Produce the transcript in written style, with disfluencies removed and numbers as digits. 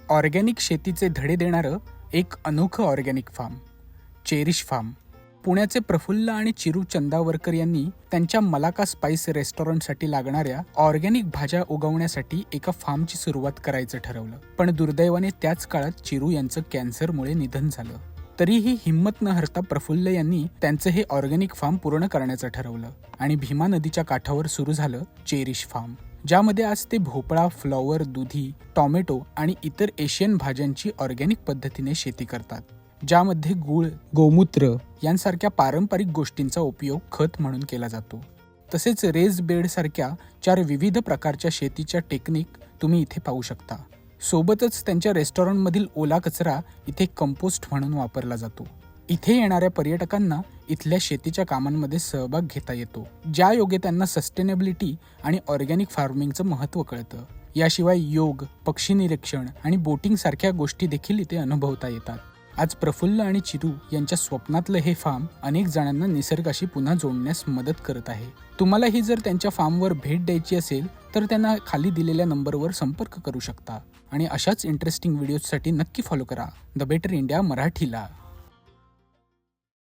Organic शेतीचे धडे देणारं एक अनोखं ऑर्गॅनिक फार्म, चेरिश फार्म. पुण्याचे प्रफुल्ल आणि चिरू चंदावरकर यांनी त्यांच्या मलाका स्पाइस रेस्टॉरंटसाठी लागणाऱ्या ऑर्गॅनिक भाज्या उगवण्यासाठी एका फार्मची सुरुवात करायचं ठरवलं. पण दुर्दैवाने त्याच काळात चिरू यांचं कॅन्सरमुळे निधन झालं. तरीही हिंमत न हरता प्रफुल्ल यांनी त्यांचं हे ऑर्गॅनिक फार्म पूर्ण करण्याचं ठरवलं आणि भीमा नदीच्या काठावर सुरू झालं चेरिश फार्म, ज्यामध्ये आज ते भोपळा, फ्लॉवर, दुधी, टॉमॅटो आणि इतर एशियन भाज्यांची ऑर्गॅनिक पद्धतीने शेती करतात, ज्यामध्ये गूळ, गोमूत्र यांसारख्या पारंपरिक गोष्टींचा उपयोग खत म्हणून केला जातो. तसेच रेज बेड सारख्या 4 विविध प्रकारच्या शेतीच्या टेक्निक तुम्ही इथे पाहू शकता. सोबतच त्यांच्या रेस्टॉरंटमधील ओला कचरा इथे कंपोस्ट म्हणून वापरला जातो. इथे येणाऱ्या पर्यटकांना इथल्या शेतीच्या कामांमध्ये सहभाग घेता येतो, ज्या योगे त्यांना सस्टेनेबिलिटी आणि ऑर्गॅनिक फार्मिंगचं महत्त्व कळतं. याशिवाय योग, पक्षी निरीक्षण आणि बोटिंग सारख्या गोष्टी देखील इथे अनुभवता येतात. आज प्रफुल्ल आणि चिरू यांच्या स्वप्नातलं हे फार्म अनेक जणांना निसर्गाशी पुन्हा जोडण्यास मदत करत आहे. तुम्हालाही जर त्यांच्या फार्मवर भेट द्यायची असेल तर त्यांना खाली दिलेल्या नंबरवर संपर्क करू शकता. आणि अशाच इंटरेस्टिंग व्हिडिओजसाठी नक्की फॉलो करा द बेटर इंडिया मराठीला.